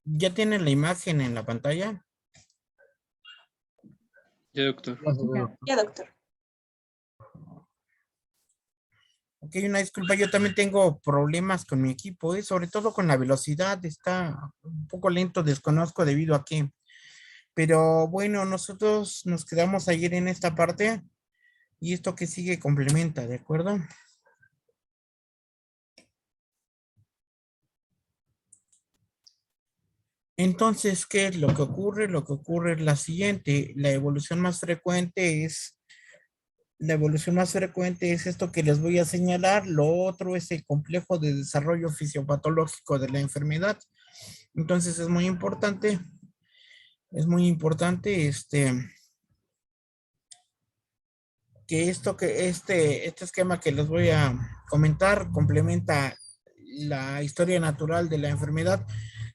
¿Ya tienen la imagen en la pantalla? Ya, doctor. Ya, doctor. Ok, una disculpa, yo también tengo problemas con mi equipo, sobre todo con la velocidad, está un poco lento, desconozco debido a qué. Pero bueno, nosotros nos quedamos ayer en esta parte y esto que sigue complementa, ¿de acuerdo? Entonces, ¿qué es lo que ocurre? Lo que ocurre es la siguiente, la evolución más frecuente es esto que les voy a señalar, lo otro es el complejo de desarrollo fisiopatológico de la enfermedad. Entonces es muy importante que este esquema que les voy a comentar complementa la historia natural de la enfermedad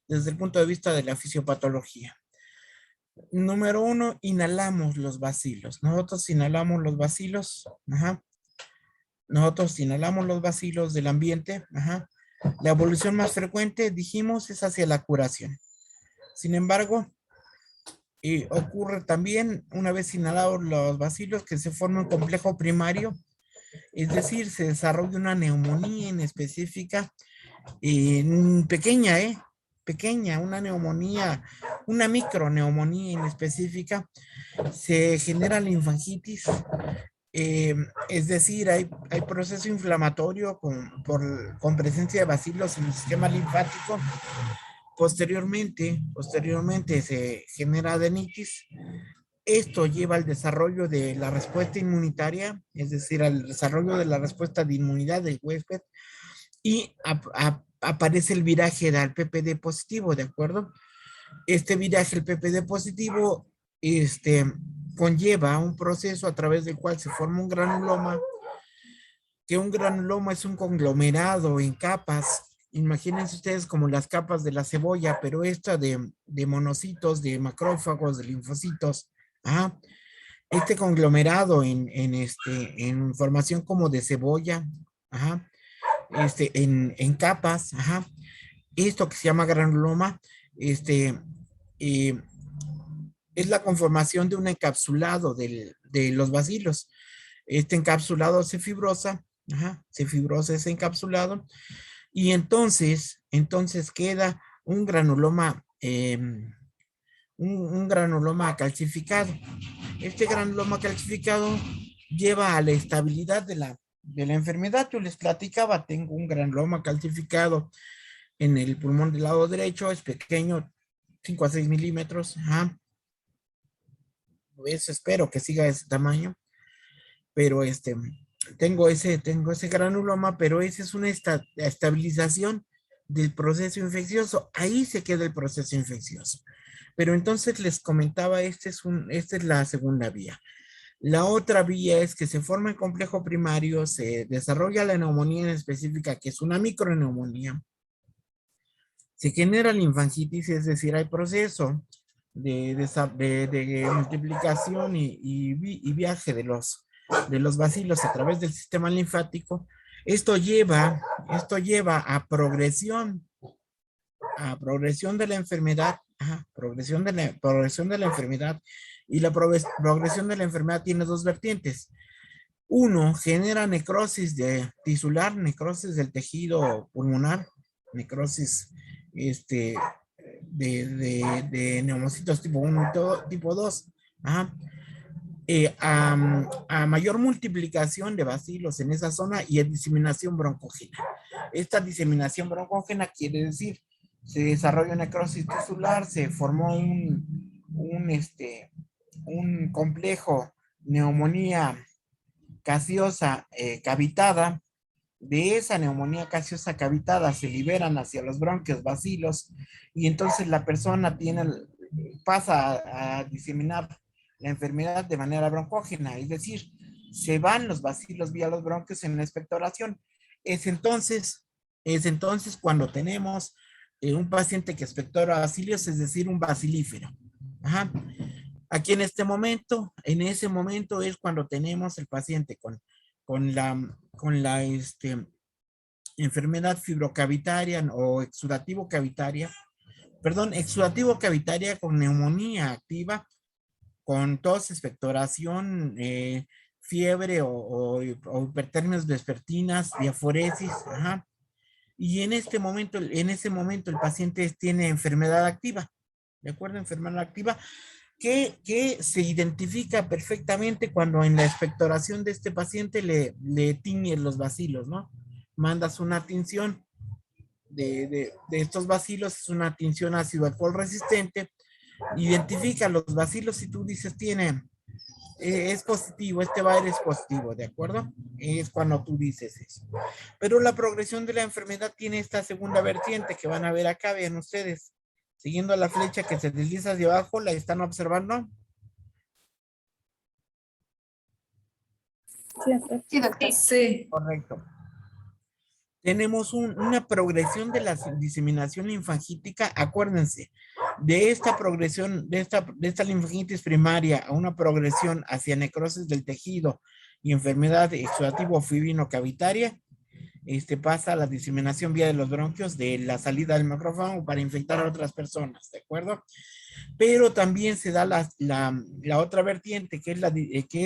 desde el punto de vista de la fisiopatología. Número uno, inhalamos los bacilos. Nosotros inhalamos los bacilos, ajá. Nosotros inhalamos los bacilos del ambiente, ajá. La evolución más frecuente, dijimos, es hacia la curación. Sin embargo, ocurre también, una vez inhalados los bacilos, que se forma un complejo primario, es decir, se desarrolla una neumonía en específica, pequeña, pequeña, una neumonía, una microneumonía en específica, se genera linfangitis, es decir, hay proceso inflamatorio con presencia de bacilos en el sistema linfático. Posteriormente se genera adenitis. Esto lleva al desarrollo de la respuesta inmunitaria, es decir, al desarrollo de la respuesta de inmunidad del huésped y aparece el viraje al PPD positivo, ¿de acuerdo? Este viraje al PPD positivo conlleva un proceso a través del cual se forma un granuloma, que un granuloma es un conglomerado en capas. Imagínense ustedes como las capas de la cebolla, pero esta de monocitos, de macrófagos, de linfocitos. Ajá. Este conglomerado en formación como de cebolla, ajá, en capas, ajá. Esto que se llama granuloma, eh, es la conformación de un encapsulado de los bacilos. Este encapsulado se fibrosa, ajá, se fibrosa ese encapsulado, y entonces queda un granuloma, un granuloma calcificado. Este granuloma calcificado lleva a la estabilidad de la enfermedad. Yo les platicaba, tengo un granuloma calcificado en el pulmón del lado derecho, es pequeño, 5 a 6 milímetros. Ajá. Pues espero que siga ese tamaño, pero tengo ese granuloma, pero esa es una estabilización del proceso infeccioso. Ahí se queda el proceso infeccioso. Pero entonces les comentaba, esta es la segunda vía. La otra vía es que se forma el complejo primario, se desarrolla la neumonía en específica, que es una microneumonía. Se genera linfangitis, es decir, hay proceso de multiplicación y viaje de los bacilos a través del sistema linfático. Esto lleva a progresión de la enfermedad, progresión de la enfermedad, y la progresión de la enfermedad tiene dos vertientes. Uno, genera necrosis tisular, necrosis del tejido pulmonar, necrosis de neumocitos tipo 1 y tipo 2. Ajá. A mayor multiplicación de bacilos en esa zona y a diseminación broncógena. Esta diseminación broncógena quiere decir, se desarrolla necrosis tisular, se formó un complejo neumonía gaseosa cavitada. De esa neumonía gaseosa cavitada se liberan hacia los bronquios bacilos y entonces la persona pasa a diseminar la enfermedad de manera broncógena, es decir, se van los bacilos vía los bronquios en la expectoración. Es entonces cuando tenemos un paciente que expectora bacilios, es decir, un bacilífero. Ajá. Aquí en ese momento es cuando tenemos el paciente con la enfermedad fibrocavitaria o exudativo cavitaria, perdón, exudativo cavitaria con neumonía activa, con tos, expectoración, fiebre o hipertermias vespertinas, diaforesis, ajá. Y en ese momento el paciente tiene enfermedad activa, ¿de acuerdo? Enfermedad activa que se identifica perfectamente cuando en la expectoración de este paciente le tiñen los bacilos, ¿no? Mandas una tinción de estos bacilos, es una tinción ácido alcohol resistente, identifica los bacilos y tú dices, tiene, es positivo, este Bayer es positivo, ¿de acuerdo? Es cuando tú dices eso. Pero la progresión de la enfermedad tiene esta segunda vertiente que van a ver acá, vean ustedes. Siguiendo la flecha que se desliza hacia abajo, ¿la están observando? Sí, doctor. Sí. Correcto. Tenemos una progresión de la diseminación linfangítica. Acuérdense, de esta progresión, de esta linfangitis primaria a una progresión hacia necrosis del tejido y enfermedad exudativo fibino cavitaria, pasa a la diseminación vía de los bronquios de la salida del micrófono para infectar a otras personas, ¿de acuerdo? Pero también se da la otra vertiente, que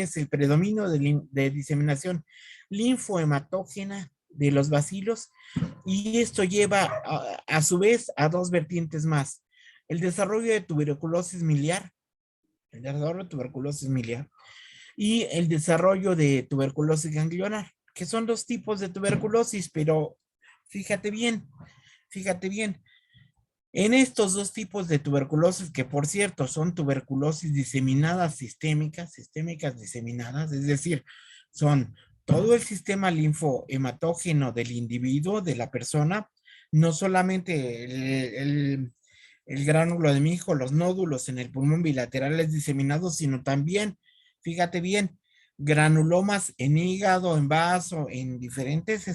es el predominio de diseminación linfohematógena de los bacilos, y esto lleva a su vez a dos vertientes más. El desarrollo de tuberculosis miliar, y el desarrollo de tuberculosis ganglionar, que son dos tipos de tuberculosis, pero fíjate bien, fíjate bien, en estos dos tipos de tuberculosis, que por cierto son tuberculosis diseminadas sistémicas diseminadas, es decir, son todo el sistema linfohematógeno del individuo, de la persona, no solamente el gránulo de Mijo, los nódulos en el pulmón bilaterales diseminados, sino también, fíjate bien, granulomas en hígado, en vaso, en diferentes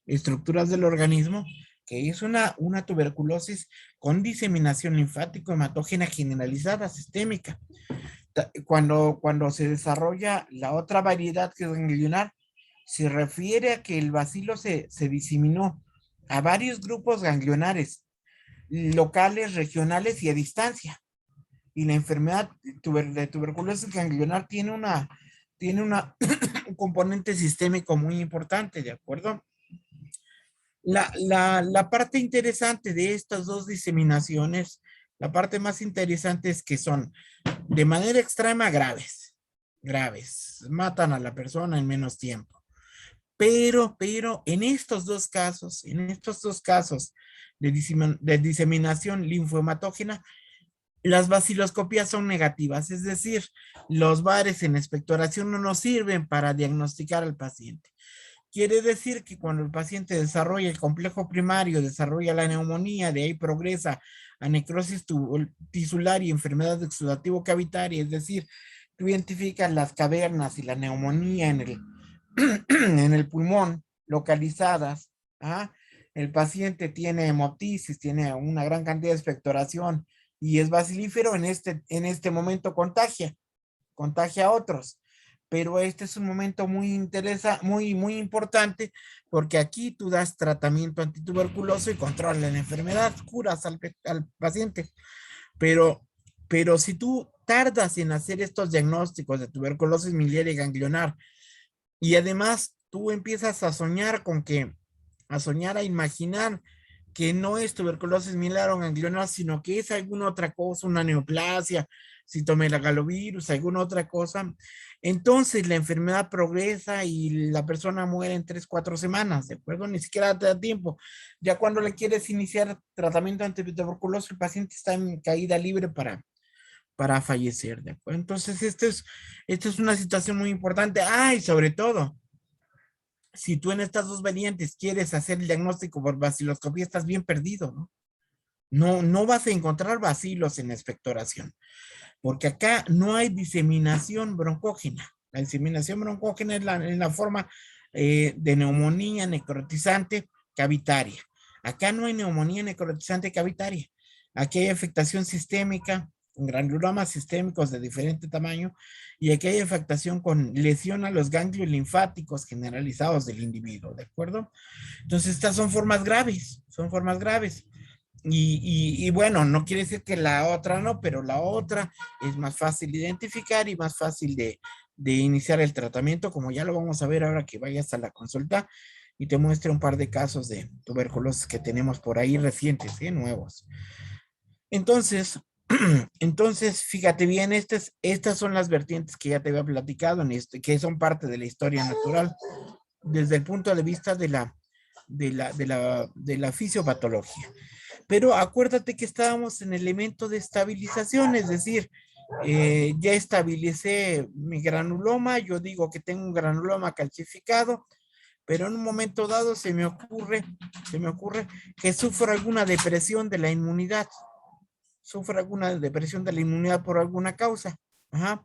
estructuras del organismo, que es una tuberculosis con diseminación linfático-hematógena generalizada, sistémica. Cuando se desarrolla la otra variedad que es ganglionar, se refiere a que el bacilo se diseminó a varios grupos ganglionares, locales, regionales y a distancia. Y la enfermedad de tuberculosis ganglionar tiene un componente sistémico muy importante, ¿de acuerdo? La parte interesante de estas dos diseminaciones, la parte más interesante es que son de manera extrema graves, matan a la persona en menos tiempo. Pero en estos dos casos de diseminación linfohematógena, las vaciloscopias son negativas, es decir, los bares en expectoración no nos sirven para diagnosticar al paciente. Quiere decir que cuando el paciente desarrolla el complejo primario, desarrolla la neumonía, de ahí progresa a necrosis tisular y enfermedad exudativo cavitaria, es decir, tú identificas las cavernas y la neumonía en el pulmón localizadas. ¿Ah? El paciente tiene hemotisis, tiene una gran cantidad de expectoración y es bacilífero, en este momento contagia a otros. Pero este es un momento muy importante, porque aquí tú das tratamiento antituberculoso y controlas la enfermedad, curas al paciente. Pero, pero si tú tardas en hacer estos diagnósticos de tuberculosis miliar y ganglionar, y además tú empiezas a soñar, a imaginar que no es tuberculosis miliar o ganglionar, sino que es alguna otra cosa, una neoplasia, citomegalovirus, alguna otra cosa. Entonces la enfermedad progresa y la persona muere en 3, 4 semanas, ¿de acuerdo? Ni siquiera te da tiempo. Ya cuando le quieres iniciar tratamiento antituberculoso, el paciente está en caída libre para fallecer, ¿de acuerdo? Entonces, esto es una situación muy importante. Ah, y sobre todo, si tú en estas dos variantes quieres hacer el diagnóstico por vaciloscopía, estás bien perdido, ¿no? No vas a encontrar bacilos en la expectoración, porque acá no hay diseminación broncógena. La diseminación broncógena es en la forma de neumonía necrotizante cavitaria. Acá no hay neumonía necrotizante cavitaria. Aquí hay afectación sistémica, granulomas sistémicos de diferente tamaño, y aquí hay afectación con lesión a los ganglios linfáticos generalizados del individuo, ¿de acuerdo? Entonces, estas son formas graves, Y bueno, no quiere decir que la otra no, pero la otra es más fácil de identificar y más fácil de iniciar el tratamiento, como ya lo vamos a ver ahora que vayas a la consulta y te muestre un par de casos de tuberculosis que tenemos por ahí recientes, nuevos. Entonces, entonces, fíjate bien, estas son las vertientes que ya te había platicado, que son parte de la historia natural, desde el punto de vista de la fisiopatología. Pero acuérdate que estábamos en el elemento de estabilización, es decir, ya estabilicé mi granuloma, yo digo que tengo un granuloma calcificado, pero en un momento dado se me ocurre que sufro alguna depresión de la inmunidad, por alguna causa. Ajá.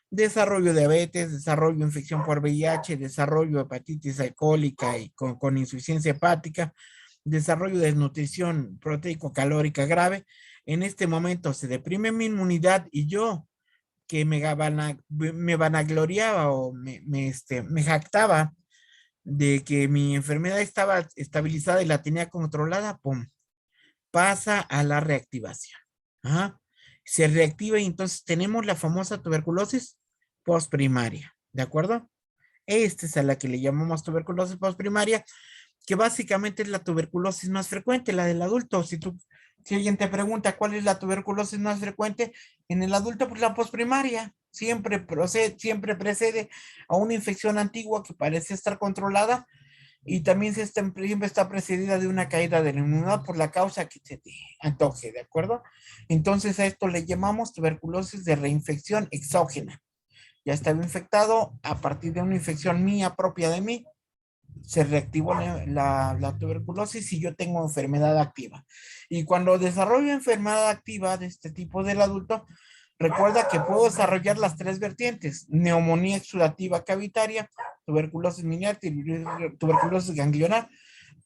Desarrollo de diabetes, desarrollo de infección por VIH, desarrollo de hepatitis alcohólica y con insuficiencia hepática, desarrollo de desnutrición proteico-calórica grave. En este momento se deprime mi inmunidad y yo, que me vanagloriaba o me jactaba de que mi enfermedad estaba estabilizada y la tenía controlada, ¡pum! Pasa a la reactivación. Ajá. Se reactiva y entonces tenemos la famosa tuberculosis postprimaria, ¿de acuerdo? Esta es a la que le llamamos tuberculosis postprimaria, que básicamente es la tuberculosis más frecuente, la del adulto. Si alguien te pregunta cuál es la tuberculosis más frecuente en el adulto, pues la postprimaria siempre precede a una infección antigua que parece estar controlada y también siempre está precedida de una caída de la inmunidad por la causa que se te antoje, ¿de acuerdo? Entonces a esto le llamamos tuberculosis de reinfección exógena. Ya estaba infectado, a partir de una infección mía, propia de mí, se reactivó la tuberculosis y yo tengo enfermedad activa. Y cuando desarrollo enfermedad activa de este tipo del adulto, recuerda que puedo desarrollar las tres vertientes: neumonía exudativa cavitaria, tuberculosis miniatis, tuberculosis ganglionar,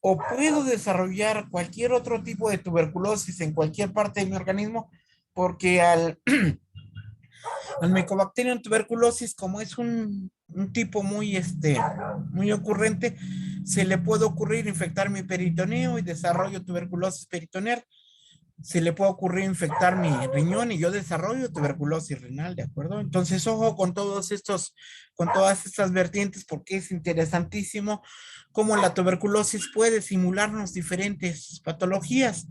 o puedo desarrollar cualquier otro tipo de tuberculosis en cualquier parte de mi organismo, porque al Mycobacterium tuberculosis, como es un tipo muy ocurrente, se le puede ocurrir infectar mi peritoneo y desarrollo tuberculosis peritoneal. Se le puede ocurrir infectar mi riñón y yo desarrollo tuberculosis renal, ¿de acuerdo? Entonces, ojo con todas estas vertientes, porque es interesantísimo cómo la tuberculosis puede simularnos diferentes patologías.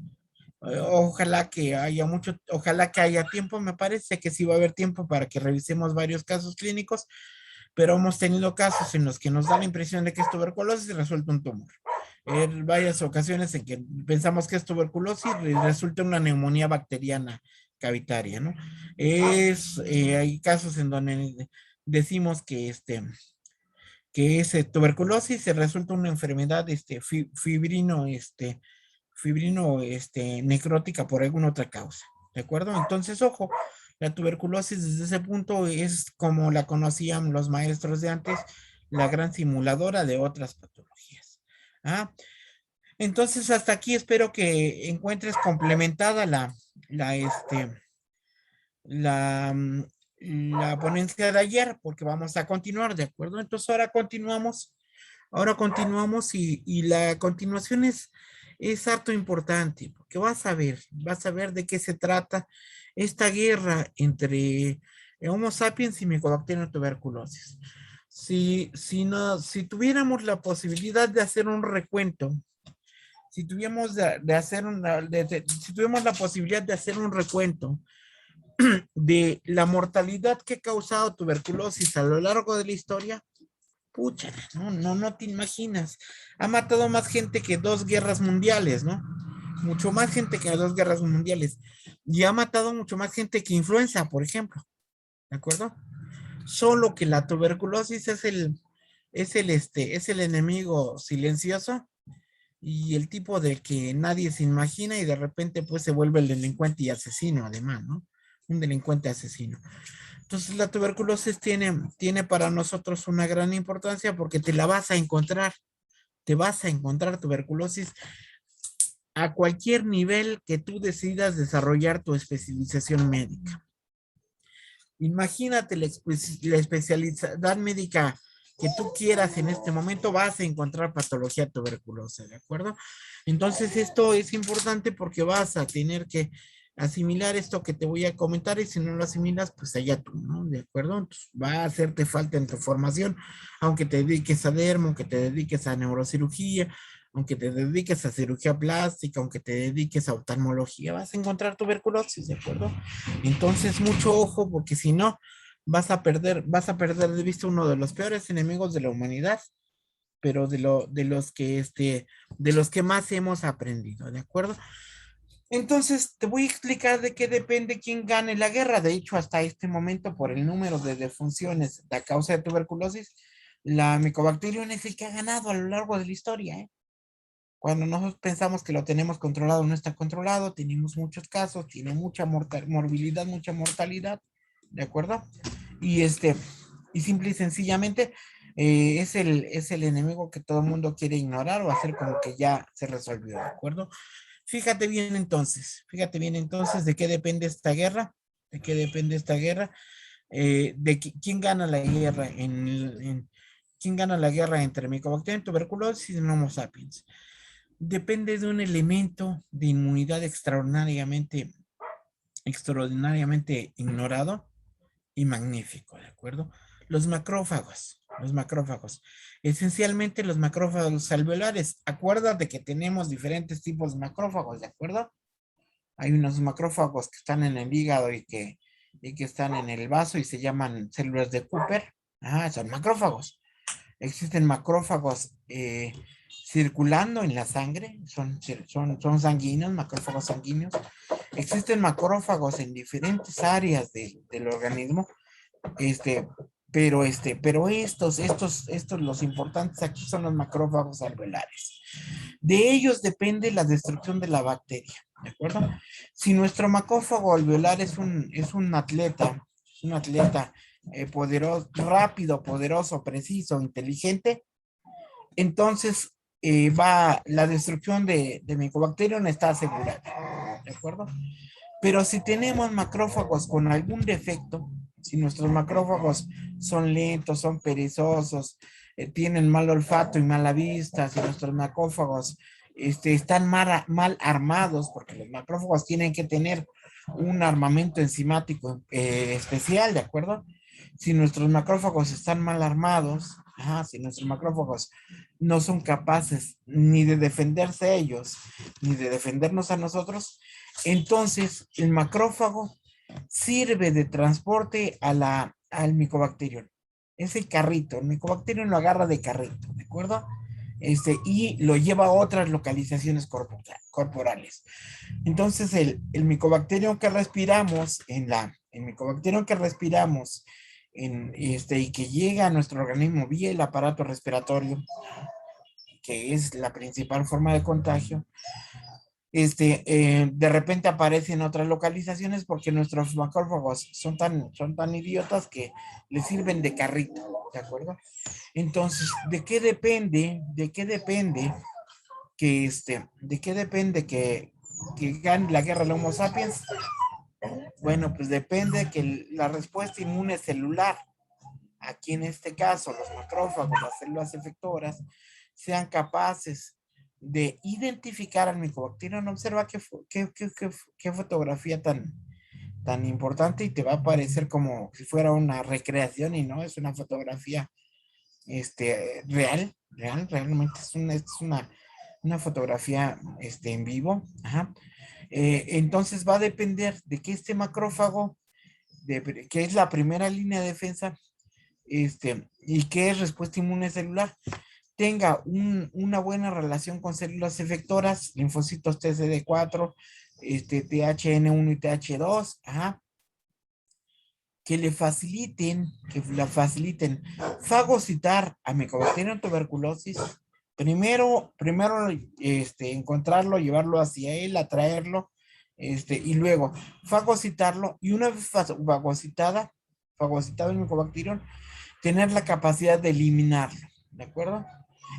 Ojalá que haya tiempo, me parece que sí va a haber tiempo para que revisemos varios casos clínicos, pero hemos tenido casos en los que nos da la impresión de que es tuberculosis y resulta un tumor. En varias ocasiones en que pensamos que es tuberculosis y resulta una neumonía bacteriana cavitaria, ¿no? Hay casos en donde decimos que es tuberculosis y resulta una enfermedad necrótica por alguna otra causa, ¿de acuerdo? Entonces, ojo, la tuberculosis desde ese punto es como la conocían los maestros de antes, la gran simuladora de otras patologías. ¿Ah? Entonces, hasta aquí espero que encuentres complementada la, este, la, mm, la ponencia de ayer, porque vamos a continuar, ¿de acuerdo? Entonces, ahora continuamos y la continuación es harto importante, porque vas a ver de qué se trata esta guerra entre Homo sapiens y Mycobacterium tuberculosis. Si tuviéramos la posibilidad de hacer un recuento, si tuviéramos la posibilidad de hacer un recuento de la mortalidad que ha causado tuberculosis a lo largo de la historia, pucha, no te imaginas. Ha matado más gente que 2 guerras mundiales, ¿no? Mucho más gente que 2 guerras mundiales. Y ha matado mucho más gente que influenza, por ejemplo. ¿De acuerdo? Solo que la tuberculosis es el enemigo silencioso y el tipo del que nadie se imagina y de repente pues se vuelve el delincuente y asesino además, ¿no? Un delincuente asesino. Entonces la tuberculosis tiene para nosotros una gran importancia porque te vas a encontrar tuberculosis a cualquier nivel que tú decidas desarrollar tu especialización médica. Imagínate la especialidad médica que tú quieras en este momento, vas a encontrar patología tuberculosa, ¿de acuerdo? Entonces, esto es importante porque vas a tener que asimilar esto que te voy a comentar y si no lo asimilas, pues allá tú, ¿no? ¿De acuerdo? Entonces, va a hacerte falta en tu formación, aunque te dediques a dermo, aunque te dediques a neurocirugía, aunque te dediques a cirugía plástica, aunque te dediques a oftalmología, vas a encontrar tuberculosis, ¿de acuerdo? Entonces, mucho ojo, porque si no, vas a perder de vista uno de los peores enemigos de la humanidad, pero de los que más hemos aprendido, ¿de acuerdo? Entonces, te voy a explicar de qué depende quién gane la guerra. De hecho, hasta este momento, por el número de defunciones a causa de tuberculosis, la Mycobacterium es el que ha ganado a lo largo de la historia, ¿eh? Cuando nosotros pensamos que lo tenemos controlado, no está controlado, tenemos muchos casos, tiene mucha morbilidad, mucha mortalidad, ¿de acuerdo? Y y simple y sencillamente es el enemigo que todo el mundo quiere ignorar o hacer como que ya se resolvió, ¿de acuerdo? Fíjate bien entonces de qué depende esta guerra, de qué depende esta guerra, quién gana la guerra quién gana la guerra entre Mycobacterium tuberculosis y Homo sapiens. Depende de un elemento de inmunidad extraordinariamente ignorado y magnífico, ¿de acuerdo? Los macrófagos. Esencialmente los macrófagos alveolares. Acuérdate que tenemos diferentes tipos de macrófagos, ¿de acuerdo? Hay unos macrófagos que están en el hígado y que están en el vaso y se llaman células de Cooper. Ah, son macrófagos. Existen macrófagos circulando en la sangre, son sanguíneos, macrófagos sanguíneos. Existen macrófagos en diferentes áreas del organismo, este, pero los importantes aquí son los macrófagos alveolares. De ellos depende la destrucción de la bacteria, ¿de acuerdo? Si nuestro macrófago alveolar es un atleta poderoso, rápido, poderoso, preciso, inteligente, entonces la destrucción de Mycobacterium está asegurada, ¿de acuerdo? Pero si tenemos macrófagos con algún defecto, si nuestros macrófagos son lentos, son perezosos, tienen mal olfato y mala vista, si nuestros macrófagos están mal armados, porque los macrófagos tienen que tener un armamento enzimático especial, ¿de acuerdo? Si nuestros macrófagos están mal armados, si nuestros macrófagos no son capaces ni de defenderse ellos, ni de defendernos a nosotros, entonces el macrófago sirve de transporte al Mycobacterium. Es el carrito, el Mycobacterium lo agarra de carrito, ¿de acuerdo? Y lo lleva a otras localizaciones corporales. Entonces el Mycobacterium que respiramos el Mycobacterium que respiramos y que llega a nuestro organismo vía el aparato respiratorio, que es la principal forma de contagio, de repente aparece en otras localizaciones porque nuestros macrófagos son tan idiotas que les sirven de carrito, ¿de acuerdo? Entonces, ¿de qué depende? ¿De qué depende que gane la guerra de Homo sapiens? Bueno, pues depende que la respuesta inmune celular, aquí en este caso los macrófagos, las células efectoras, sean capaces de identificar al Mycobacterium. Observa qué fotografía tan importante y te va a parecer como si fuera una recreación y no, es una fotografía realmente una fotografía en vivo. Ajá. Entonces va a depender de que este macrófago, que es la primera línea de defensa, y que es respuesta inmune celular, tenga una buena relación con células efectoras, linfocitos TCD4, THN1 y TH2, ajá, que la faciliten fagocitar a Mycobacterium tuberculosis. Primero encontrarlo, llevarlo hacia él, atraerlo, y luego fagocitarlo, y una vez fagocitado el Mycobacterium, tener la capacidad de eliminarlo, ¿de acuerdo?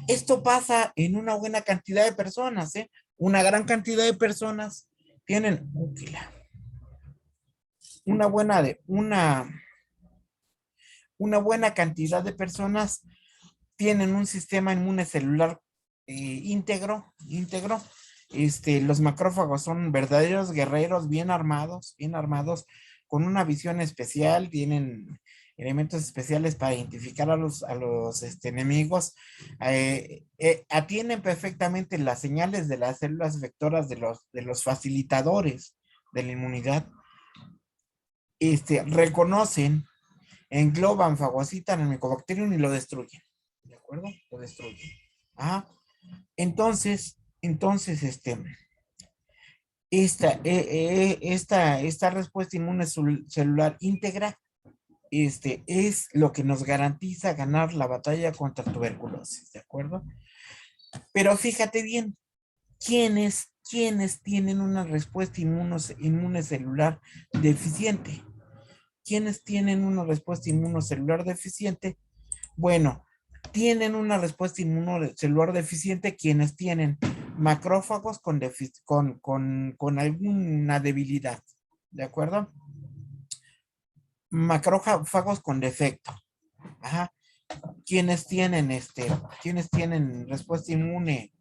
Esto pasa en una buena cantidad de personas, ¿eh? Una gran cantidad de personas tienen una buena cantidad de personas tienen un sistema inmune celular íntegro. Los macrófagos son verdaderos guerreros bien armados, con una visión especial, tienen elementos especiales para identificar a los enemigos, atienden perfectamente las señales de las células vectoras de los facilitadores de la inmunidad, reconocen, engloban, fagocitan el micobacterium y lo destruyen, ¿de acuerdo? Lo destruyen. Ah, entonces, esta respuesta inmune celular íntegra es lo que nos garantiza ganar la batalla contra tuberculosis, ¿de acuerdo? Pero fíjate bien, ¿quiénes tienen una respuesta inmune celular deficiente? ¿Quiénes tienen una respuesta inmunocelular deficiente? Bueno, tienen una respuesta inmunocelular deficiente quienes tienen macrófagos con alguna debilidad, ¿de acuerdo? Macrófagos con defecto. Ajá. Quienes tienen respuesta inmune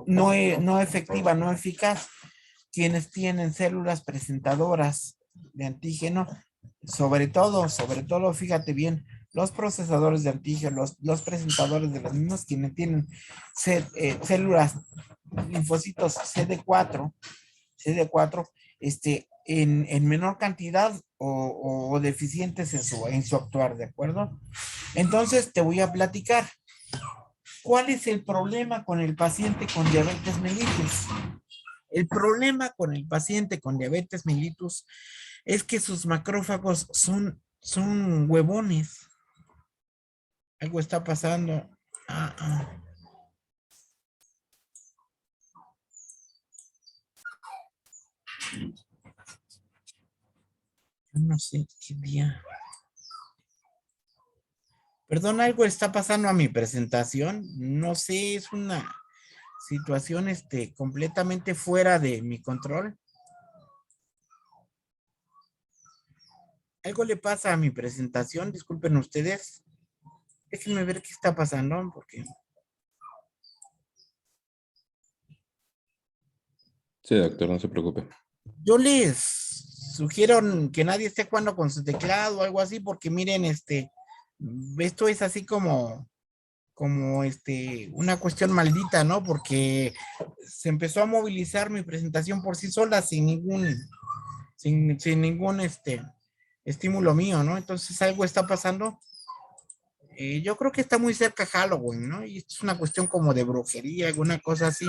no efectiva, no eficaz, quienes tienen células presentadoras de antígeno, sobre todo, fíjate bien, los procesadores de antígeno, los presentadores de los mismos, quienes tienen células, linfocitos CD4, en menor cantidad o deficientes en su actuar, ¿de acuerdo? Entonces te voy a platicar. ¿Cuál es el problema con el paciente con diabetes mellitus? El problema con el paciente con diabetes mellitus es que sus macrófagos son huevones. Algo está pasando. Yo no sé qué día. Perdón, algo está pasando a mi presentación. No sé, es una situación completamente fuera de mi control. Algo le pasa a mi presentación, disculpen ustedes. Déjenme ver qué está pasando, porque... Sí, doctor, no se preocupe. Yo les sugiero que nadie esté jugando con su teclado o algo así, porque miren, esto es así como una cuestión maldita, ¿no? Porque se empezó a movilizar mi presentación por sí sola sin ningún estímulo mío, ¿no? Entonces algo está pasando. Yo creo que está muy cerca Halloween, ¿no? Y esto es una cuestión como de brujería, alguna cosa así.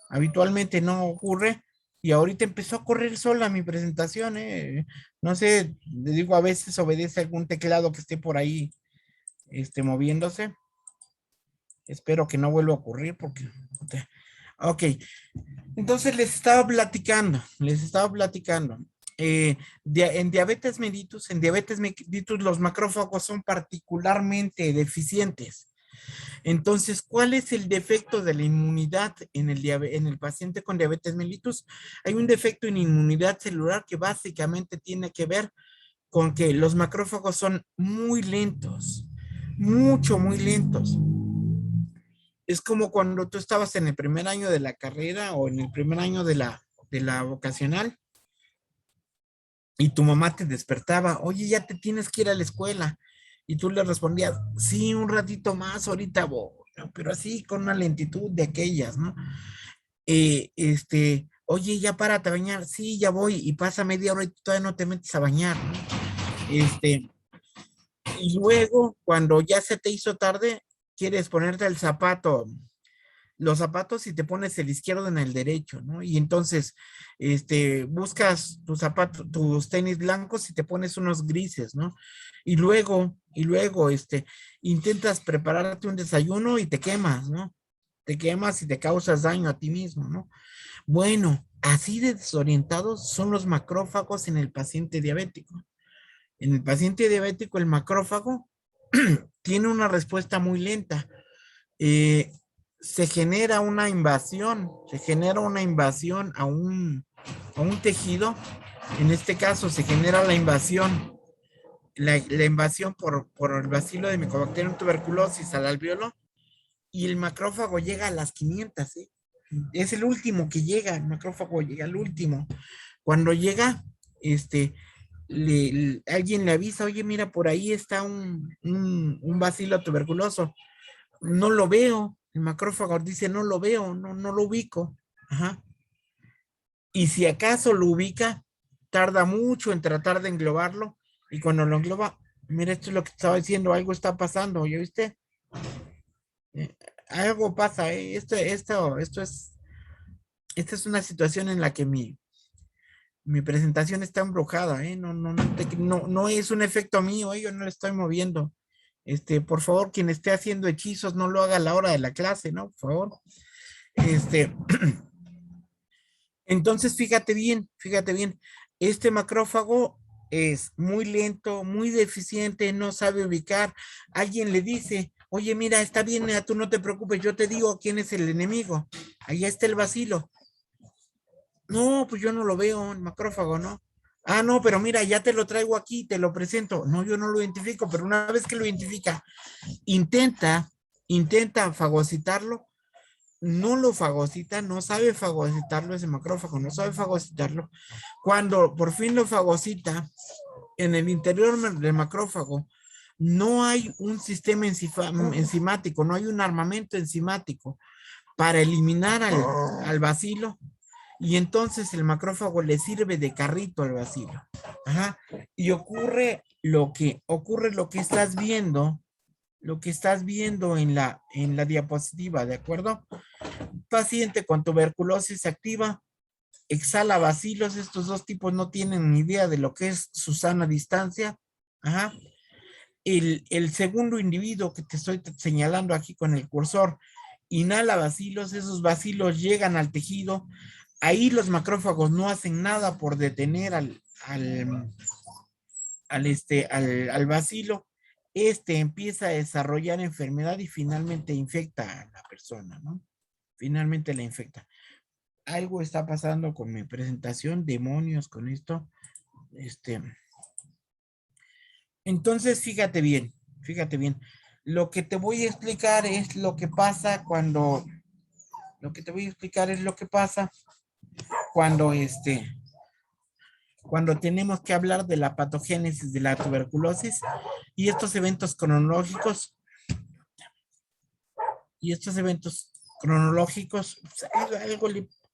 Habitualmente no ocurre. Y ahorita empezó a correr sola mi presentación, ¿eh? No sé, le digo, a veces obedece algún teclado que esté por ahí, moviéndose. Espero que no vuelva a ocurrir porque... Ok, entonces les estaba platicando. En diabetes mellitus los macrófagos son particularmente deficientes. Entonces, ¿cuál es el defecto de la inmunidad en el paciente con diabetes mellitus? Hay un defecto en inmunidad celular que básicamente tiene que ver con que los macrófagos son muy lentos, muy lentos. Es como cuando tú estabas en el primer año de la carrera o en el primer año de la vocacional y tu mamá te despertaba, oye, ya te tienes que ir a la escuela. Y tú le respondías, sí, un ratito más, ahorita voy, ¿no? Pero así con una lentitud de aquellas, ¿no? Oye, ya párate a bañar, sí, ya voy, y pasa media hora y tú todavía no te metes a bañar, ¿no? Y luego, cuando ya se te hizo tarde, quieres ponerte el zapato, los zapatos y te pones el izquierdo en el derecho, ¿no? Y entonces, buscas tus zapatos, tus tenis blancos y te pones unos grises, ¿no? Y luego, intentas prepararte un desayuno y te quemas, ¿no? Te quemas y te causas daño a ti mismo, ¿no? Bueno, así de desorientados son los macrófagos en el paciente diabético. En el paciente diabético, el macrófago tiene una respuesta muy lenta. Se genera una invasión a un tejido. En este caso se genera la invasión la invasión por el bacilo de Mycobacterium tuberculosis al alveolo, y el macrófago llega a las 500, ¿eh? Es el último que llega, el macrófago llega al último. Cuando llega, alguien le avisa, oye, mira, por ahí está un bacilo tuberculoso. No lo veo. El macrófago dice, no lo veo, no lo ubico. Ajá. Y si acaso lo ubica, tarda mucho en tratar de englobarlo, y cuando lo engloba, mira, esto es lo que estaba diciendo, algo está pasando, ¿ya viste? Algo pasa, esta es una situación en la que mi presentación está embrujada, no es un efecto mío, yo no le estoy moviendo. Por favor, quien esté haciendo hechizos, no lo haga a la hora de la clase, ¿no? Por favor. Entonces, fíjate bien, este macrófago es muy lento, muy deficiente, no sabe ubicar. Alguien le dice, oye, mira, está bien, tú no te preocupes, yo te digo quién es el enemigo. Allá está el bacilo. No, pues yo no lo veo, el macrófago, ¿no? Ah, no, pero mira, ya te lo traigo aquí, te lo presento. No, yo no lo identifico, pero una vez que lo identifica, intenta fagocitarlo, no lo fagocita, no sabe fagocitarlo ese macrófago, no sabe fagocitarlo. Cuando por fin lo fagocita, en el interior del macrófago no hay un sistema enzimático, no hay un armamento enzimático para eliminar al bacilo, y entonces el macrófago le sirve de carrito al bacilo. Ajá. Y ocurre lo que estás viendo, en la diapositiva, ¿de acuerdo? Paciente con tuberculosis activa, exhala bacilos. Estos dos tipos no tienen ni idea de lo que es su sana distancia. Ajá. El segundo individuo que te estoy señalando aquí con el cursor, inhala bacilos, esos bacilos llegan al tejido. Ahí los macrófagos no hacen nada por detener al bacilo. Empieza a desarrollar enfermedad y finalmente infecta a la persona, ¿no? Finalmente la infecta. Algo está pasando con mi presentación, demonios con esto. Entonces, fíjate bien. Lo que te voy a explicar es lo que pasa cuando cuando tenemos que hablar de la patogénesis de la tuberculosis y estos eventos cronológicos.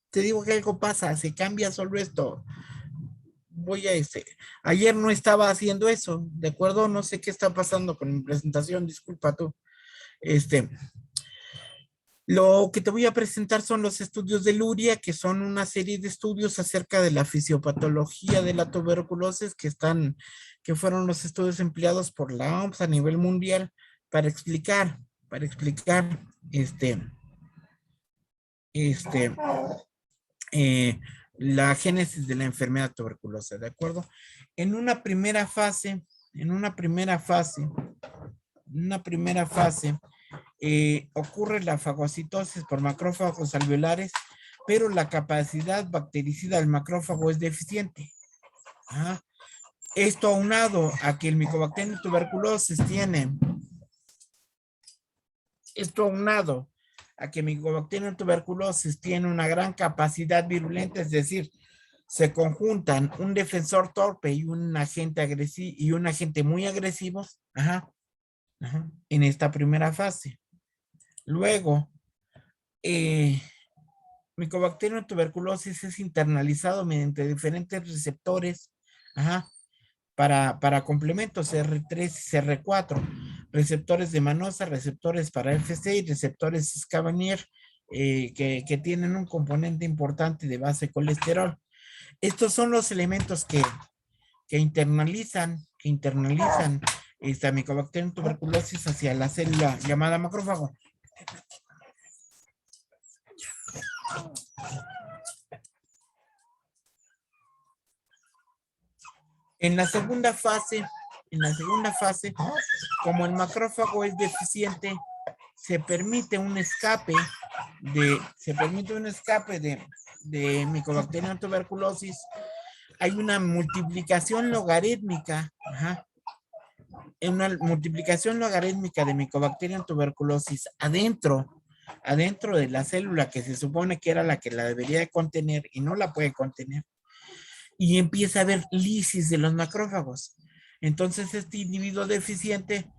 Te digo que algo pasa, se cambia solo esto. Ayer no estaba haciendo eso, ¿de acuerdo? No sé qué está pasando con mi presentación, disculpa tú. Lo que te voy a presentar son los estudios de Luria, que son una serie de estudios acerca de la fisiopatología de la tuberculosis que fueron los estudios empleados por la OMS a nivel mundial para explicar la génesis de la enfermedad tuberculosa, ¿de acuerdo? En una primera fase, ocurre la fagocitosis por macrófagos alveolares, pero la capacidad bactericida del macrófago es deficiente. ¿Ah? Esto aunado a que el Mycobacterium tuberculosis tiene una gran capacidad virulenta, es decir, se conjuntan un defensor torpe y un agente muy agresivo, en esta primera fase. Luego, Mycobacterium tuberculosis es internalizado mediante diferentes receptores, para complementos CR3 y CR4, receptores de Manosa, receptores para FC y receptores Scavenier, que tienen un componente importante de base colesterol. Estos son los elementos que internalizan esta Mycobacterium tuberculosis hacia la célula llamada macrófago. En la segunda fase, como el macrófago es deficiente, se permite un escape de Mycobacterium tuberculosis. Hay una multiplicación logarítmica en una multiplicación logarítmica de Mycobacterium tuberculosis adentro de la célula que se supone que era la que la debería de contener y no la puede contener, y empieza a haber lisis de los macrófagos. Entonces este individuo deficiente,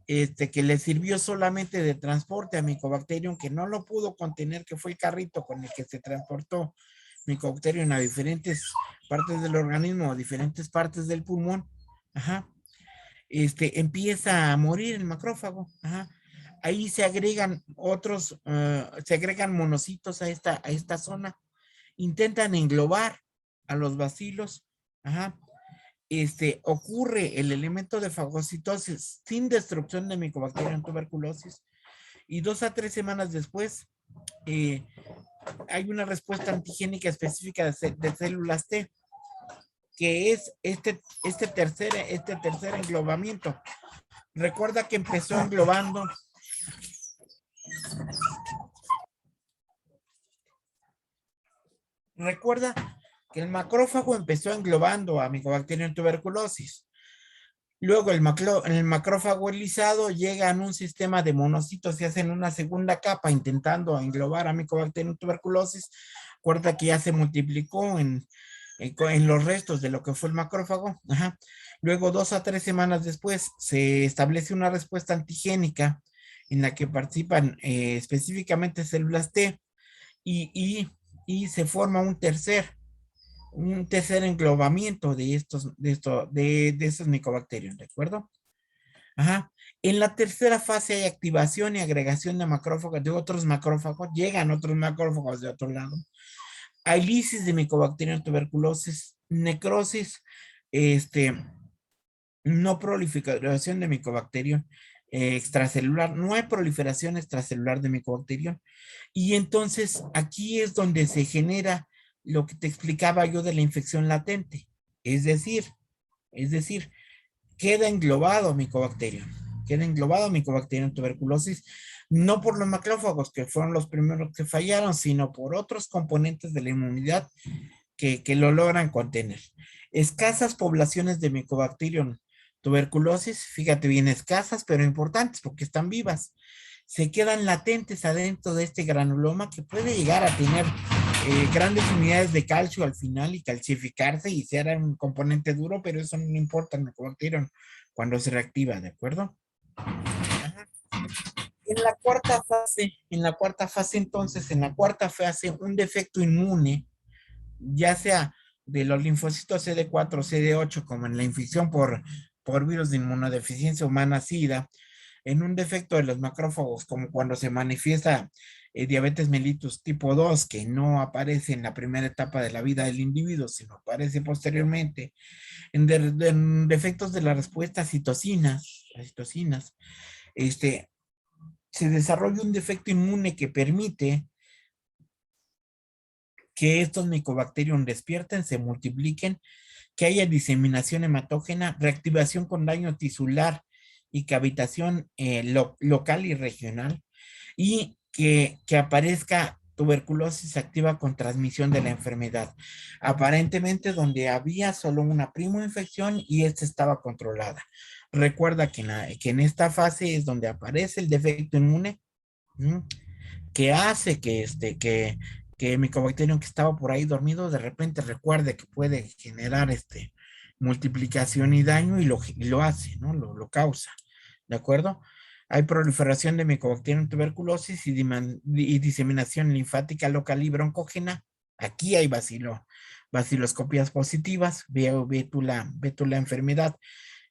que le sirvió solamente de transporte a Mycobacterium, que no lo pudo contener, que fue el carrito con el que se transportó Mycobacterium a diferentes partes del organismo, a diferentes partes del pulmón, ajá, empieza a morir el macrófago, ajá. Ahí se agregan se agregan monocitos a esta zona, intentan englobar a los bacilos, ajá. Ocurre el elemento de fagocitosis sin destrucción de Mycobacterium tuberculosis, y 2 a 3 semanas después hay una respuesta antigénica específica de células T, que es este tercer englobamiento. Recuerda que empezó englobando el macrófago empezó englobando a Mycobacterium tuberculosis. Luego el macrófago elisado llega en un sistema de monocitos y hacen una segunda capa intentando englobar a Mycobacterium tuberculosis. Recuerda que ya se multiplicó en los restos de lo que fue el macrófago. Ajá. Luego 2 a 3 semanas después se establece una respuesta antigénica en la que participan específicamente células T, y se forma un tercer englobamiento de estos Mycobacterium, ¿de acuerdo? Ajá. En la tercera fase hay activación y agregación de macrófagos, de otros macrófagos, llegan otros macrófagos de otro lado. Hay lisis de Mycobacterium tuberculosis, necrosis, no proliferación de Mycobacterium extracelular, no hay proliferación extracelular de Mycobacterium, y entonces aquí es donde se genera lo que te explicaba yo de la infección latente, es decir, queda englobado Mycobacterium tuberculosis, no por los macrófagos, que fueron los primeros que fallaron, sino por otros componentes de la inmunidad que lo logran contener. Escasas poblaciones de Mycobacterium tuberculosis, fíjate bien, escasas pero importantes porque están vivas, se quedan latentes adentro de este granuloma, que puede llegar a tener grandes unidades de calcio al final y calcificarse y ser un componente duro, pero eso no importa en el Mycobacterium cuando se reactiva, ¿de acuerdo? Ajá. En la cuarta fase entonces, un defecto inmune, ya sea de los linfocitos CD4 o CD8, como en la infección por virus de inmunodeficiencia humana SIDA, en un defecto de los macrófagos, como cuando se manifiesta diabetes mellitus tipo 2, que no aparece en la primera etapa de la vida del individuo, sino aparece posteriormente, en defectos de la respuesta a las citocinas, se desarrolla un defecto inmune que permite que estos Mycobacterium despierten, se multipliquen, que haya diseminación hematógena, reactivación con daño tisular y cavitación local y regional, y que aparezca tuberculosis activa con transmisión de la enfermedad, aparentemente donde había solo una primoinfección y esta estaba controlada. Recuerda que en esta fase es donde aparece el defecto inmune, que hace que Mycobacterium, que estaba por ahí dormido, de repente recuerde que puede generar multiplicación y daño, y lo hace, ¿no? Lo causa, ¿de acuerdo? Hay proliferación de Mycobacterium tuberculosis y diseminación linfática local y broncógena. Aquí hay baciloscopias positivas. Ve tú la enfermedad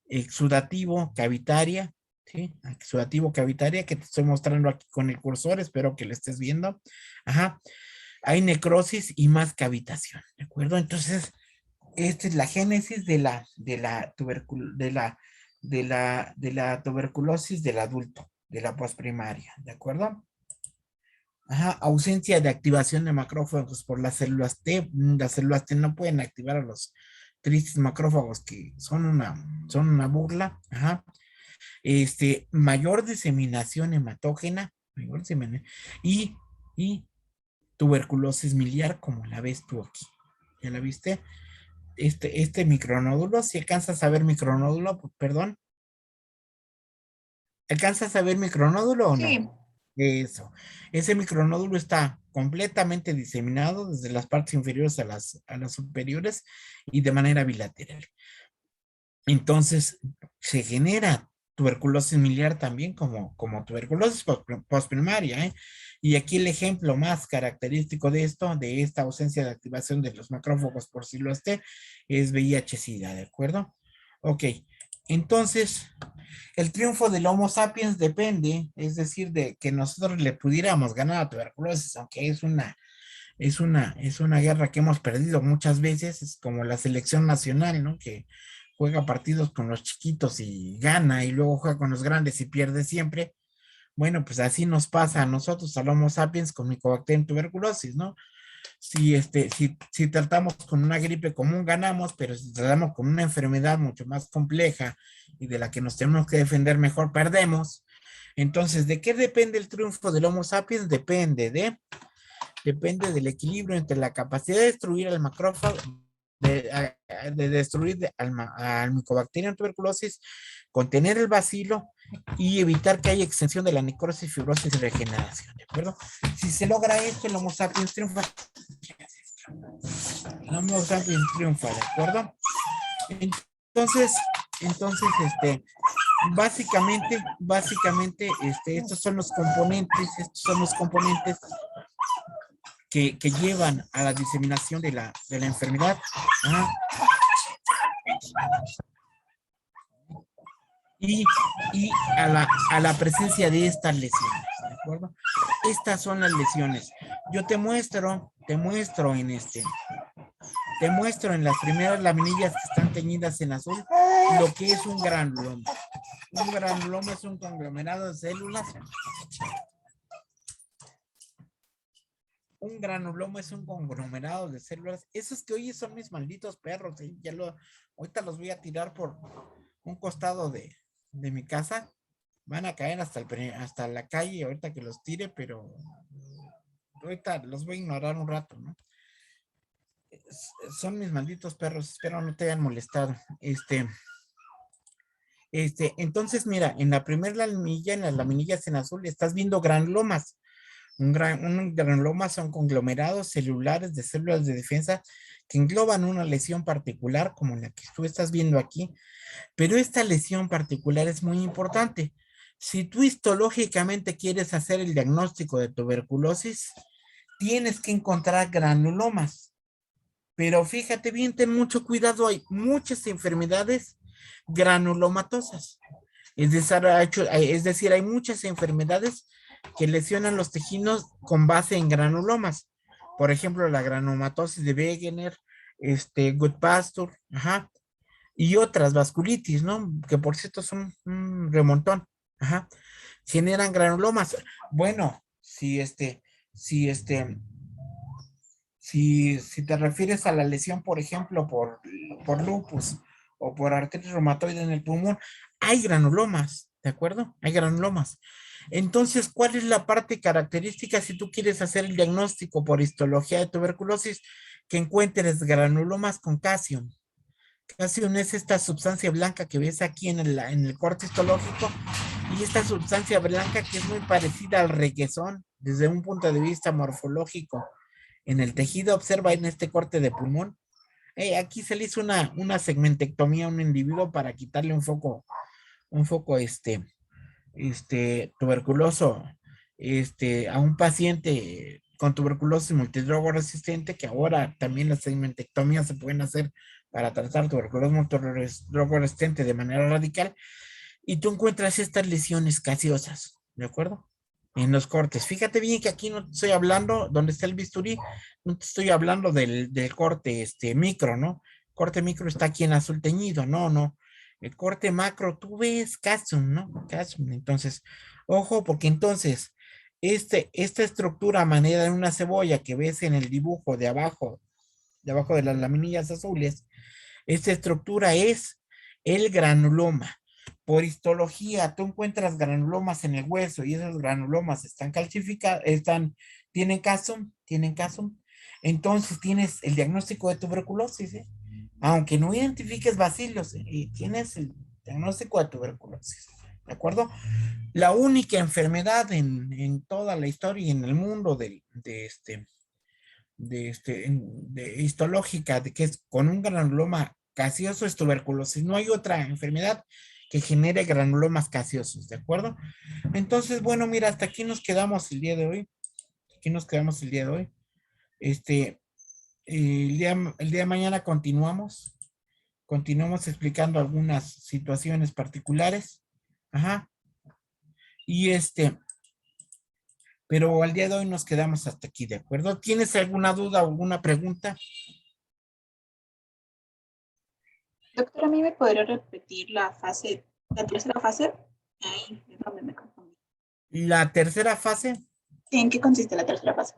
exudativo cavitaria, ¿sí? Exudativo cavitaria, que te estoy mostrando aquí con el cursor, espero que lo estés viendo. Ajá. Hay necrosis y más cavitación, ¿de acuerdo? Entonces, esta es la génesis de la tuberculosis del adulto, de la posprimaria, ¿de acuerdo? Ajá, ausencia de activación de macrófagos por las células T. Las células T no pueden activar a los tristes macrófagos, que son una burla. Ajá. Mayor diseminación hematógena, y tuberculosis miliar, como la ves tú aquí. ¿Ya la viste? Este micronódulo, si alcanzas a ver micronódulo, perdón. ¿Alcanzas a ver micronódulo o no? Sí, Eso. Ese micronódulo está completamente diseminado desde las partes inferiores a las superiores y de manera bilateral. Entonces, se genera tuberculosis miliar también como tuberculosis postprimaria, ¿eh? Y aquí el ejemplo más característico de esto, de esta ausencia de activación de los macrófagos por silos T, es VIH-Sida, ¿de acuerdo? Ok, entonces, el triunfo del Homo sapiens depende, es decir, de que nosotros le pudiéramos ganar a tuberculosis, aunque es una guerra que hemos perdido muchas veces, es como la selección nacional, ¿no? Que juega partidos con los chiquitos y gana, y luego juega con los grandes y pierde siempre. Bueno, pues así nos pasa a nosotros, al Homo sapiens, con Mycobacterium tuberculosis, ¿no? Si tratamos con una gripe común, ganamos, pero si tratamos con una enfermedad mucho más compleja y de la que nos tenemos que defender mejor, perdemos. Entonces, ¿de qué depende el triunfo del Homo sapiens? Depende del equilibrio entre la capacidad de destruir al macrófago, de destruir al Mycobacterium tuberculosis, contener el bacilo y evitar que haya extensión de la necrosis, fibrosis y regeneración, ¿de acuerdo? Si se logra esto, el Homo sapiens triunfa. El Homo sapiens triunfa, ¿de acuerdo? Entonces, básicamente, estos son los componentes que llevan a la diseminación de la enfermedad. Ajá. Y, y a la presencia de estas lesiones, ¿de acuerdo? Estas son las lesiones. Yo te muestro en las primeras laminillas que están teñidas en azul lo que es un granuloma. Un granuloma es un conglomerado de células. Un granuloma es un conglomerado de células. Esos que hoy son mis malditos perros, ¿eh? Ahorita los voy a tirar por un costado de mi casa. Van a caer hasta la calle ahorita que los tire, pero ahorita los voy a ignorar un rato, ¿no? Son mis malditos perros, espero no te hayan molestado. Entonces, mira, en la primera laminilla, en las laminillas en azul, estás viendo granulomas. Un granuloma son conglomerados celulares de células de defensa que engloban una lesión particular, como la que tú estás viendo aquí, pero esta lesión particular es muy importante. Si tú histológicamente quieres hacer el diagnóstico de tuberculosis, tienes que encontrar granulomas. Pero fíjate bien, ten mucho cuidado, hay muchas enfermedades granulomatosas. Es decir, hay muchas enfermedades que lesionan los tejidos con base en granulomas. Por ejemplo, la granulomatosis de Wegener, Goodpasture, ajá, y otras vasculitis, ¿no? Que por cierto son un remontón, ajá, generan granulomas. Bueno, si si te refieres a la lesión, por ejemplo, por lupus o por artritis reumatoide en el pulmón, hay granulomas, ¿de acuerdo? Hay granulomas. Entonces, ¿cuál es la parte característica si tú quieres hacer el diagnóstico por histología de tuberculosis? Que encuentres granulomas con calcio. Calcio es esta sustancia blanca que ves aquí en el corte histológico, y esta sustancia blanca que es muy parecida al requesón desde un punto de vista morfológico en el tejido. Observa en este corte de pulmón. Aquí se le hizo una segmentectomía a un individuo para quitarle un foco tuberculoso, a un paciente con tuberculosis multidrogo resistente, que ahora también las segmentectomías se pueden hacer para tratar tuberculosis multidrogo resistente de manera radical, y tú encuentras estas lesiones casiosas, ¿de acuerdo? En los cortes. Fíjate bien que aquí no te estoy hablando, donde está el bisturí, no te estoy hablando del corte micro, ¿no? Corte micro está aquí en azul teñido, no, no. El corte macro, tú ves casum, ¿no? Casum. Entonces, ojo, porque entonces, esta estructura a manera de una cebolla que ves en el dibujo de abajo de las laminillas azules, esta estructura es el granuloma. Por histología, tú encuentras granulomas en el hueso y esos granulomas están calcificados, tienen casum. Entonces tienes el diagnóstico de tuberculosis, ¿eh? Aunque no identifiques bacilos, y tienes el diagnóstico de tuberculosis. ¿de acuerdo? La única enfermedad en toda la historia y en el mundo de histológica, de que es con un granuloma gaseoso es tuberculosis. No hay otra enfermedad que genere granulomas gaseosos, ¿de acuerdo? Entonces, bueno, mira, hasta aquí nos quedamos el día de hoy. Aquí nos quedamos el día de hoy. Este, el día de mañana continuamos explicando algunas situaciones particulares. Ajá. Y pero al día de hoy nos quedamos hasta aquí, ¿de acuerdo? ¿Tienes alguna duda o alguna pregunta? Doctora, ¿a mí me podría repetir la tercera fase? Ay, me confundí. La tercera fase. ¿En qué consiste la tercera fase?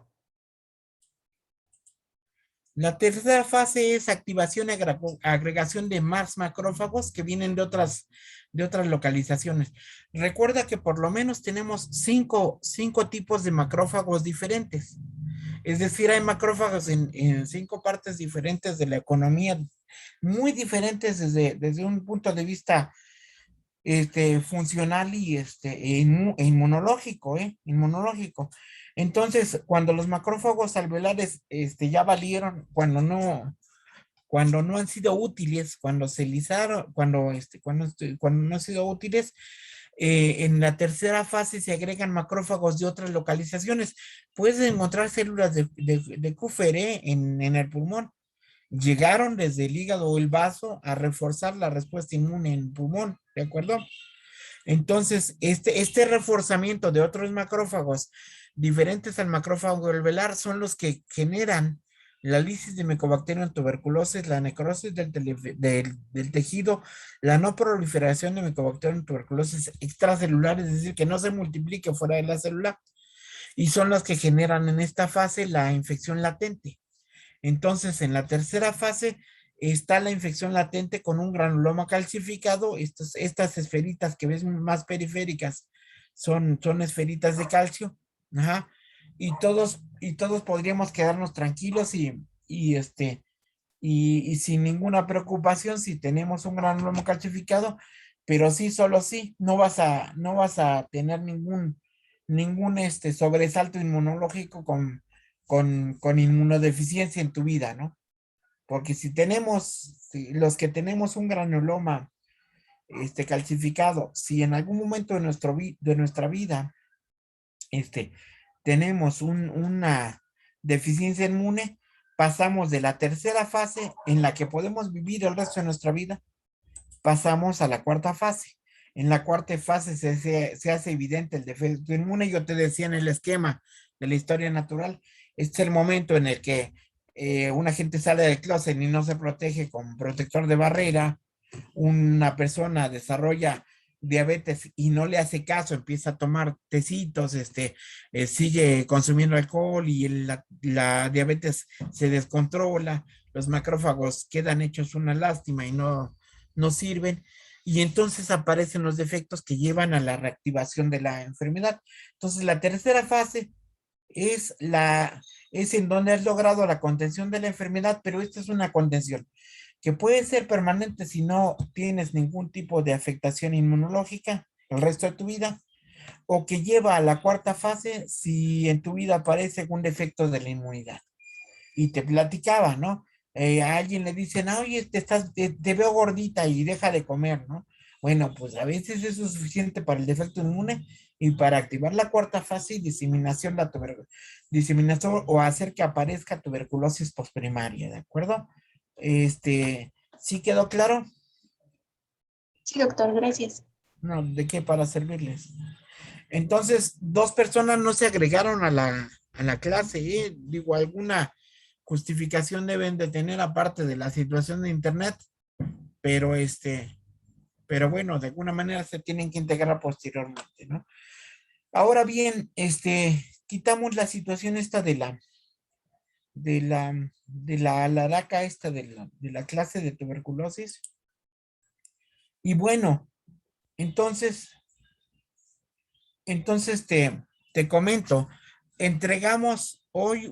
La tercera fase es activación y agregación de más macrófagos que vienen de otras localizaciones. Recuerda que por lo menos tenemos cinco tipos de macrófagos diferentes. Es decir, hay macrófagos en 5 partes diferentes de la economía, muy diferentes desde un punto de vista funcional y inmunológico, inmunológico. Entonces, cuando los macrófagos alveolares ya valieron, cuando no han sido útiles, cuando se lisaron, cuando no han sido útiles, en la tercera fase se agregan macrófagos de otras localizaciones. Puedes encontrar células de Kupffer en el pulmón. Llegaron desde el hígado o el vaso a reforzar la respuesta inmune en el pulmón, ¿de acuerdo? Entonces, este reforzamiento de otros macrófagos diferentes al macrófago alveolar son los que generan la lisis de Mycobacterium tuberculosis, la necrosis del tejido, la no proliferación de Mycobacterium tuberculosis extracelular, es decir, que no se multiplique fuera de la célula, y son las que generan en esta fase la infección latente. Entonces, en la tercera fase está la infección latente con un granuloma calcificado. Estas esferitas que ves más periféricas son esferitas de calcio. Ajá. Y todos podríamos quedarnos tranquilos y sin ninguna preocupación si tenemos un granuloma calcificado, pero sí, solo sí, no vas a tener ningún sobresalto inmunológico con inmunodeficiencia en tu vida, ¿no? Porque si los que tenemos un granuloma calcificado, si en algún momento de nuestra vida este, tenemos una deficiencia inmune, pasamos de la tercera fase en la que podemos vivir el resto de nuestra vida, pasamos a la cuarta fase. En la cuarta fase se hace evidente el defecto inmune. Yo te decía en el esquema de la historia natural, este es el momento en el que una gente sale del closet y no se protege con protector de barrera, una persona desarrolla diabetes y no le hace caso, empieza a tomar tecitos, sigue consumiendo alcohol y la diabetes se descontrola, los macrófagos quedan hechos una lástima y no sirven, y entonces aparecen los defectos que llevan a la reactivación de la enfermedad. Entonces, la tercera fase es en donde has logrado la contención de la enfermedad, pero esta es una contención que puede ser permanente si no tienes ningún tipo de afectación inmunológica el resto de tu vida, o que lleva a la cuarta fase si en tu vida aparece algún defecto de la inmunidad. Y te platicaba, ¿no? A alguien le dicen, oye, te veo gordita y deja de comer, ¿no? Bueno, pues a veces eso es suficiente para el defecto inmune y para activar la cuarta fase y diseminación o hacer que aparezca tuberculosis postprimaria, ¿de acuerdo? ¿Sí quedó claro? Sí, doctor, gracias. No, ¿de qué? Para servirles. Entonces, 2 personas no se agregaron a la clase, ¿eh? Digo, alguna justificación deben de tener aparte de la situación de internet, pero pero bueno, de alguna manera se tienen que integrar posteriormente, ¿no? Ahora bien, quitamos la situación esta de la alaraca esta de la clase de tuberculosis. Y bueno, entonces te comento, entregamos hoy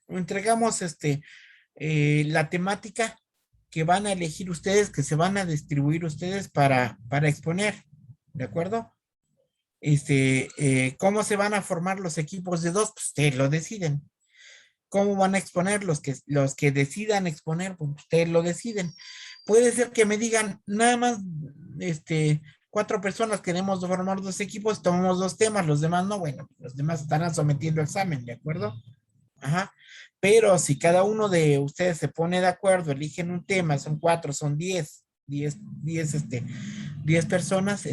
entregamos la temática que van a elegir ustedes, que se van a distribuir ustedes para exponer, ¿de acuerdo? ¿Cómo se van a formar los equipos de dos? Pues ustedes lo deciden. ¿Cómo van a exponer los que decidan exponer? Pues ustedes lo deciden. Puede ser que me digan, nada más, 4 personas queremos formar 2 equipos, tomamos 2 temas, los demás no, bueno, los demás estarán sometiendo examen, ¿de acuerdo? Ajá. Pero si cada uno de ustedes se pone de acuerdo, eligen un tema, son 4, son 10 personas,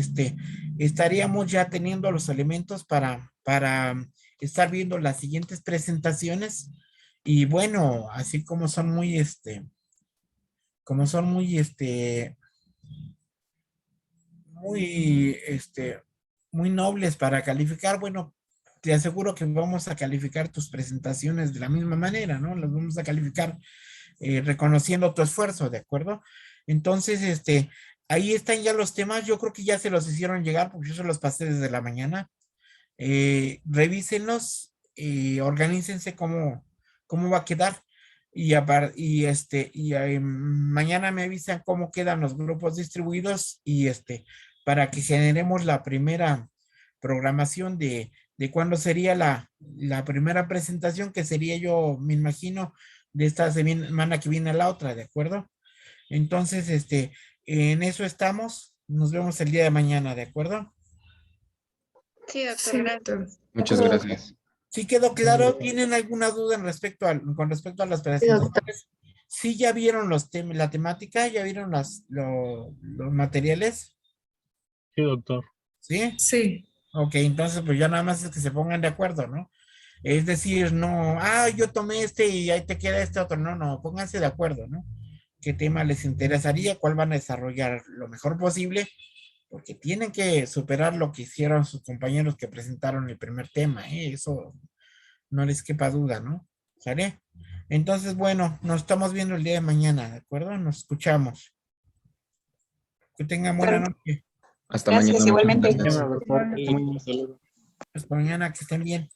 estaríamos ya teniendo los elementos para estar viendo las siguientes presentaciones. Y bueno, así como son muy, como son muy, muy nobles para calificar, bueno, te aseguro que vamos a calificar tus presentaciones de la misma manera, ¿no? Las vamos a calificar reconociendo tu esfuerzo, ¿de acuerdo? Entonces, ahí están ya los temas, yo creo que ya se los hicieron llegar porque yo se los pasé desde la mañana. Revísenlos, organícense cómo va a quedar mañana me avisan cómo quedan los grupos distribuidos para que generemos la primera programación de cuándo sería la primera presentación, que sería, yo me imagino, de esta semana que viene a la otra, ¿de acuerdo? Entonces, en eso estamos. Nos vemos el día de mañana, ¿de acuerdo? Sí, doctor, Sí, gracias. doctor. Muchas gracias. ¿Sí quedó claro? ¿Tienen alguna duda con respecto a las presentaciones? ¿Sí ya vieron la temática? ¿Ya vieron los materiales? Sí, doctor. ¿Sí? Sí. Ok, entonces pues ya nada más es que se pongan de acuerdo, ¿no? Es decir, no, yo tomé y ahí te queda este otro. No, no, pónganse de acuerdo, ¿no? ¿Qué tema les interesaría? ¿Cuál van a desarrollar lo mejor posible? Porque tienen que superar lo que hicieron sus compañeros que presentaron el primer tema, ¿eh? Eso no les quepa duda, ¿no? ¿Sale? Entonces, bueno, nos estamos viendo el día de mañana, ¿de acuerdo? Nos escuchamos. Que tengan buena Claro. noche. Hasta Gracias, mañana. Muchas igualmente. gracias. Doctor. Hasta mañana, que estén bien.